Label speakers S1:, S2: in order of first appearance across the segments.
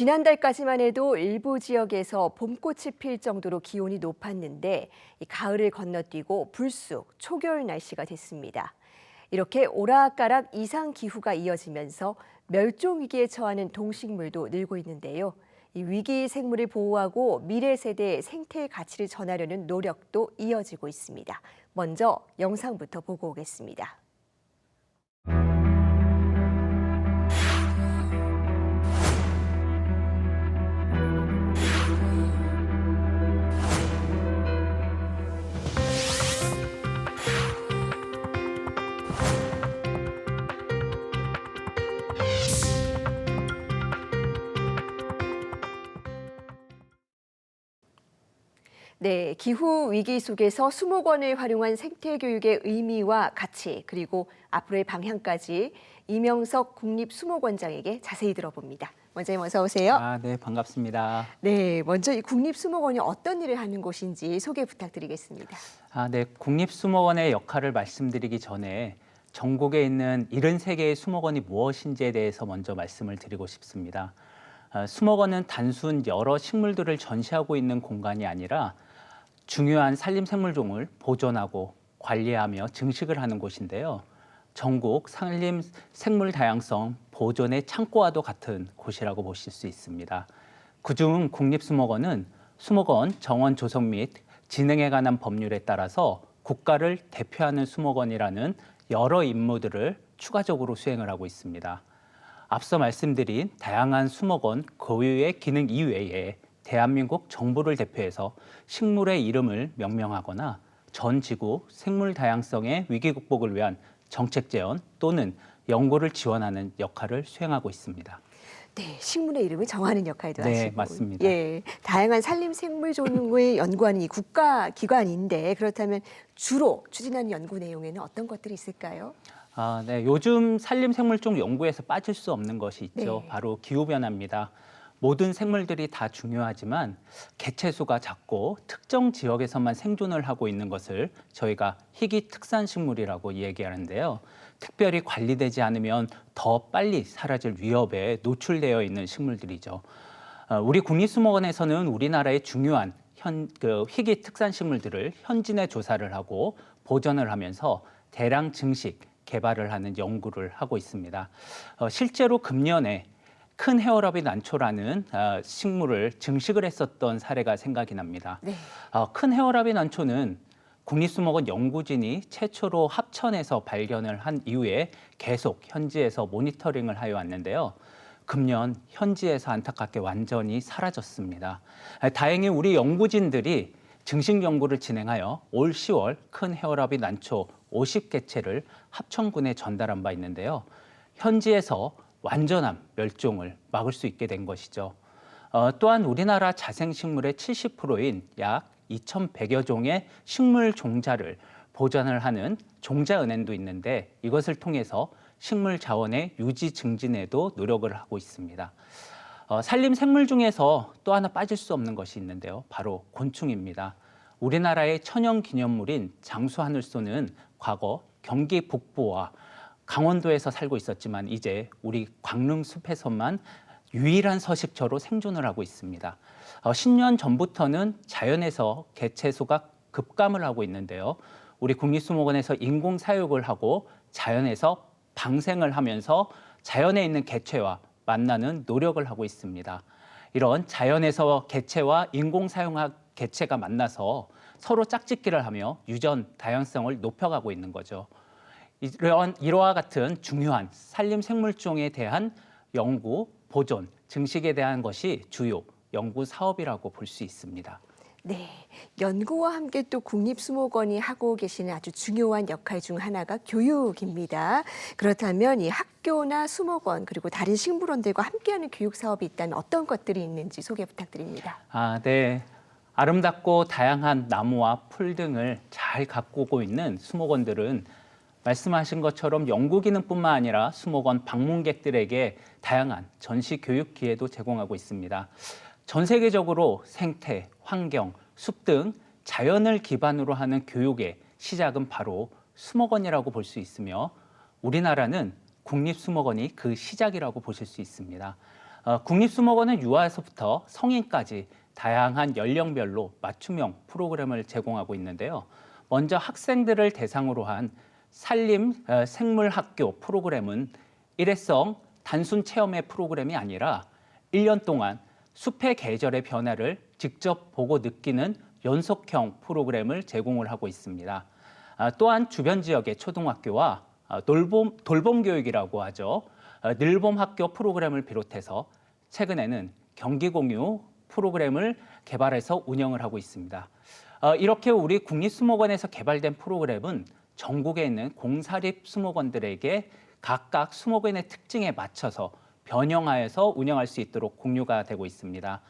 S1: 지난달까지만 해도 일부 지역에서 봄꽃이 필 정도로 기온이 높았는데 가을을 건너뛰고 불쑥 초겨울 날씨가 됐습니다. 이렇게 오락가락 이상 기후가 이어지면서 멸종 위기에 처하는 동식물도 늘고 있는데요. 이 위기 생물을 보호하고 미래 세대의 생태의 가치를 전하려는 노력도 이어지고 있습니다. 먼저 영상부터 보고 오겠습니다. 네, 기후 위기 속에서 수목원을 활용한 생태 교육의 의미와 가치, 그리고 앞으로의 방향까지 이명석 국립수목원장에게 자세히 들어봅니다. 원장님 어서 오세요.
S2: 네, 반갑습니다.
S1: 네, 먼저 이 국립수목원이 어떤 일을 하는 곳인지 소개 부탁드리겠습니다.
S2: 네, 국립수목원의 역할을 말씀드리기 전에 전국에 있는 73개의 수목원이 무엇인지에 대해서 먼저 말씀을 드리고 싶습니다. 수목원은 단순 여러 식물들을 전시하고 있는 공간이 아니라 중요한 산림생물종을 보존하고 관리하며 증식을 하는 곳인데요. 전국 산림생물 다양성 보존의 창고와도 같은 곳이라고 보실 수 있습니다. 그중 국립수목원은 수목원 정원 조성 및 진흥에 관한 법률에 따라서 국가를 대표하는 수목원이라는 여러 임무들을 추가적으로 수행을 하고 있습니다. 앞서 말씀드린 다양한 수목원 고유의 기능 이외에 대한민국 정부를 대표해서 식물의 이름을 명명하거나 전 지구 생물 다양성의 위기 극복을 위한 정책 제언 또는 연구를 지원하는 역할을 수행하고 있습니다.
S1: 네, 식물의 이름을 정하는 역할도 하시고.
S2: 네, 맞습니다.
S1: 예, 다양한 산림생물종을 연구하는 이 국가기관인데 그렇다면 주로 추진하는 연구 내용에는 어떤 것들이 있을까요?
S2: 네, 요즘 산림생물종 연구에서 빠질 수 없는 것이 있죠.
S1: 네.
S2: 바로 기후변화입니다. 모든 생물들이 다 중요하지만 개체수가 작고 특정 지역에서만 생존을 하고 있는 것을 저희가 희귀 특산식물이라고 얘기하는데요. 특별히 관리되지 않으면 더 빨리 사라질 위협에 노출되어 있는 식물들이죠. 우리 국립수목원에서는 우리나라의 중요한 희귀 특산식물들을 현진에 조사를 하고 보존을 하면서 대량 증식, 개발을 하는 연구를 하고 있습니다. 실제로 금년에 큰 헤어라비 난초라는 식물을 증식을 했었던 사례가 생각이 납니다.
S1: 네.
S2: 큰 헤어라비 난초는 국립수목원 연구진이 최초로 합천에서 발견을 한 이후에 계속 현지에서 모니터링을 하여 왔는데요. 금년 현지에서 안타깝게 완전히 사라졌습니다. 다행히 우리 연구진들이 증식 연구를 진행하여 올 10월 큰 헤어라비 난초 50개체를 합천군에 전달한 바 있는데요. 현지에서 완전한 멸종을 막을 수 있게 된 것이죠. 또한 우리나라 자생식물의 70%인 약 2,100여 종의 식물 종자를 보존을 하는 종자은행도 있는데 이것을 통해서 식물 자원의 유지 증진에도 노력을 하고 있습니다. 산림생물 중에서 또 하나 빠질 수 없는 것이 있는데요. 바로 곤충입니다. 우리나라의 천연기념물인 장수하늘소는 과거 경기 북부와 강원도에서 살고 있었지만 이제 우리 광릉숲에서만 유일한 서식처로 생존을 하고 있습니다. 10년 전부터는 자연에서 개체수가 급감을 하고 있는데요. 우리 국립수목원에서 인공사육을 하고 자연에서 방생을 하면서 자연에 있는 개체와 만나는 노력을 하고 있습니다. 이런 자연에서 개체와 인공사육한 개체가 만나서 서로 짝짓기를 하며 유전 다양성을 높여가고 있는 거죠. 이러한 같은 중요한 산림생물종에 대한 연구, 보존, 증식에 대한 것이 주요 연구 사업이라고 볼 수 있습니다.
S1: 네, 연구와 함께 또 국립수목원이 하고 계시는 아주 중요한 역할 중 하나가 교육입니다. 그렇다면 이 학교나 수목원 그리고 다른 식물원들과 함께하는 교육 사업이 있다면 어떤 것들이 있는지 소개 부탁드립니다.
S2: 네. 아름답고 다양한 나무와 풀 등을 잘 가꾸고 있는 수목원들은 말씀하신 것처럼 연구 기능뿐만 아니라 수목원 방문객들에게 다양한 전시 교육 기회도 제공하고 있습니다. 전 세계적으로 생태, 환경, 숲 등 자연을 기반으로 하는 교육의 시작은 바로 수목원이라고 볼 수 있으며 우리나라는 국립수목원이 그 시작이라고 보실 수 있습니다. 국립수목원은 유아에서부터 성인까지 다양한 연령별로 맞춤형 프로그램을 제공하고 있는데요. 먼저 학생들을 대상으로 한 산림 생물학교 프로그램은 일회성 단순 체험의 프로그램이 아니라 1년 동안 숲의 계절의 변화를 직접 보고 느끼는 연속형 프로그램을 제공을 하고 있습니다. 또한 주변 지역의 초등학교와 돌봄 교육이라고 하죠. 늘봄 학교 프로그램을 비롯해서 최근에는 경기 공유 프로그램을 개발해서 운영을 하고 있습니다. 이렇게 우리 국립수목원에서 개발된 프로그램은 전국에 있는 공사립 수목원들에게 각각 수목원의 특징에 맞춰서 변형하여서 운영할 수 있도록 공유가 되고 있습니다.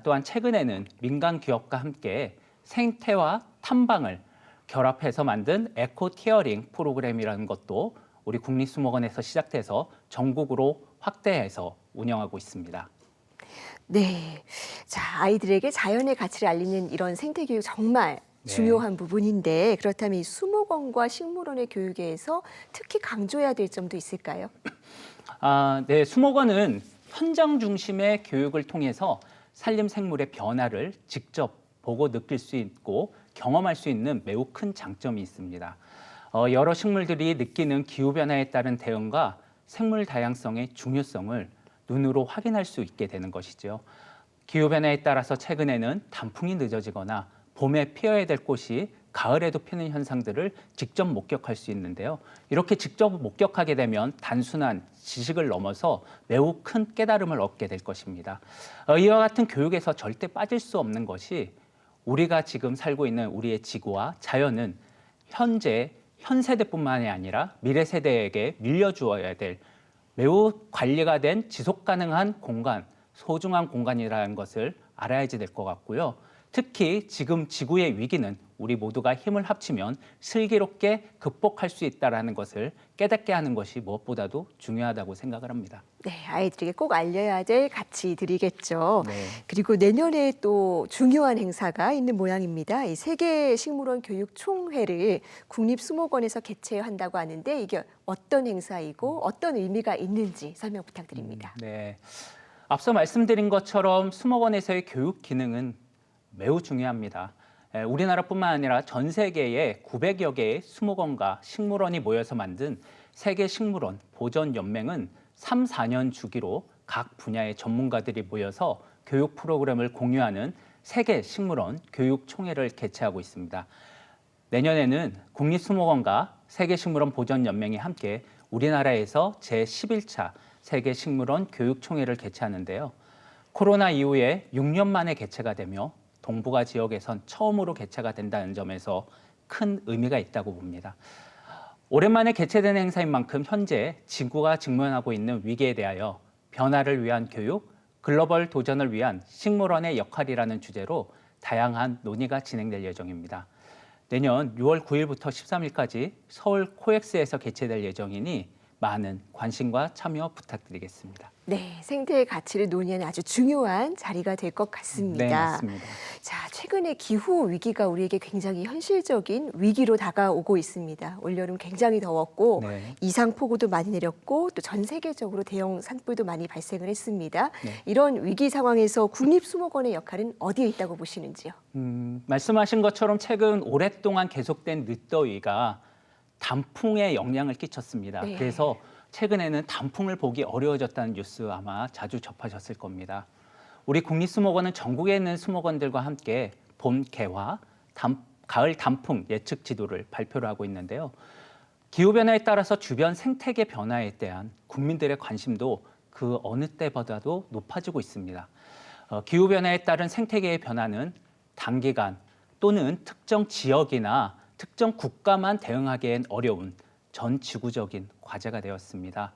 S2: 또한 최근에는 민간 기업과 함께 생태와 탐방을 결합해서 만든 에코 티어링 프로그램이라는 것도 우리 국립수목원에서 시작돼서 전국으로 확대해서 운영하고 있습니다.
S1: 네. 자, 아이들에게 자연의 가치를 알리는 이런 생태 교육 정말
S2: 네.
S1: 중요한 부분인데 그렇다면 이 수목원과 식물원의 교육에서 특히 강조해야 될 점도 있을까요?
S2: 네, 수목원은 현장 중심의 교육을 통해서 산림 생물의 변화를 직접 보고 느낄 수 있고 경험할 수 있는 매우 큰 장점이 있습니다. 여러 식물들이 느끼는 기후변화에 따른 대응과 생물 다양성의 중요성을 눈으로 확인할 수 있게 되는 것이죠. 기후변화에 따라서 최근에는 단풍이 늦어지거나 봄에 피어야 될 꽃이 가을에도 피는 현상들을 직접 목격할 수 있는데요. 이렇게 직접 목격하게 되면 단순한 지식을 넘어서 매우 큰 깨달음을 얻게 될 것입니다. 이와 같은 교육에서 절대 빠질 수 없는 것이 우리가 지금 살고 있는 우리의 지구와 자연은 현 세대뿐만이 아니라 미래 세대에게 밀려주어야 될 매우 관리가 된 지속 가능한 공간, 소중한 공간이라는 것을 알아야지 될 것 같고요. 특히 지금 지구의 위기는 우리 모두가 힘을 합치면 슬기롭게 극복할 수 있다는 것을 깨닫게 하는 것이 무엇보다도 중요하다고 생각을 합니다.
S1: 네, 아이들에게 꼭 알려야 될 가치들이겠죠.
S2: 네.
S1: 그리고 내년에 또 중요한 행사가 있는 모양입니다. 이 세계식물원 교육총회를 국립수목원에서 개최한다고 하는데 이게 어떤 행사이고 어떤 의미가 있는지 설명 부탁드립니다.
S2: 네. 앞서 말씀드린 것처럼 수목원에서의 교육 기능은 매우 중요합니다. 우리나라뿐만 아니라 전 세계의 900여 개의 수목원과 식물원이 모여서 만든 세계식물원 보전연맹은 3, 4년 주기로 각 분야의 전문가들이 모여서 교육 프로그램을 공유하는 세계식물원 교육총회를 개최하고 있습니다. 내년에는 국립수목원과 세계식물원 보전연맹이 함께 우리나라에서 제11차 세계식물원 교육총회를 개최하는데요. 코로나 이후에 6년 만에 개최가 되며 동북아 지역에선 처음으로 개최가 된다는 점에서 큰 의미가 있다고 봅니다. 오랜만에 개최되는 행사인 만큼 현재 지구가 직면하고 있는 위기에 대하여 변화를 위한 교육, 글로벌 도전을 위한 식물원의 역할이라는 주제로 다양한 논의가 진행될 예정입니다. 내년 6월 9일부터 13일까지 서울 코엑스에서 개최될 예정이니 많은 관심과 참여 부탁드리겠습니다.
S1: 네, 생태의 가치를 논의하는 아주 중요한 자리가 될 것 같습니다.
S2: 네, 맞습니다.
S1: 자, 최근에 기후 위기가 우리에게 굉장히 현실적인 위기로 다가오고 있습니다. 올여름 굉장히 더웠고
S2: 네.
S1: 이상 폭우도 많이 내렸고 또 전 세계적으로 대형 산불도 많이 발생을 했습니다.
S2: 네.
S1: 이런 위기 상황에서 국립수목원의 역할은 어디에 있다고 보시는지요?
S2: 말씀하신 것처럼 최근 오랫동안 계속된 늦더위가 단풍에 영향을 끼쳤습니다.
S1: 네.
S2: 그래서 최근에는 단풍을 보기 어려워졌다는 뉴스 아마 자주 접하셨을 겁니다. 우리 국립수목원은 전국에 있는 수목원들과 함께 봄 개화, 가을 단풍 예측 지도를 발표를 하고 있는데요. 기후변화에 따라서 주변 생태계 변화에 대한 국민들의 관심도 그 어느 때보다도 높아지고 있습니다. 기후변화에 따른 생태계의 변화는 단기간 또는 특정 지역이나 특정 국가만 대응하기엔 어려운 전 지구적인 과제가 되었습니다.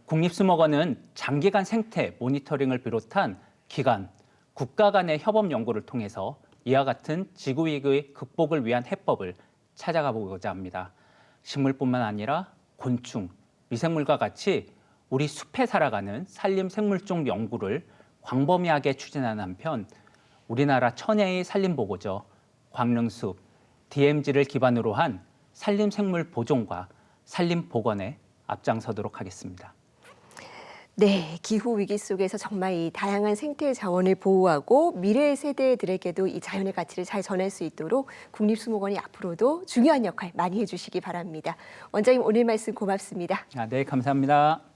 S2: 국립수목원은 장기간 생태 모니터링을 비롯한 기관, 국가 간의 협업 연구를 통해서 이와 같은 지구위기 극복을 위한 해법을 찾아가 보고자 합니다. 식물뿐만 아니라 곤충, 미생물과 같이 우리 숲에 살아가는 산림생물종 연구를 광범위하게 추진하는 한편 우리나라 천혜의 산림보고죠, 광릉숲, DMZ를 기반으로 한 산림생물 보존과 산림복원에 앞장서도록 하겠습니다.
S1: 네, 기후 위기 속에서 정말 이 다양한 생태 자원을 보호하고 미래 세대들에게도 이 자연의 가치를 잘 전할 수 있도록 국립수목원이 앞으로도 중요한 역할 많이 해주시기 바랍니다. 원장님 오늘 말씀 고맙습니다.
S2: 네, 감사합니다.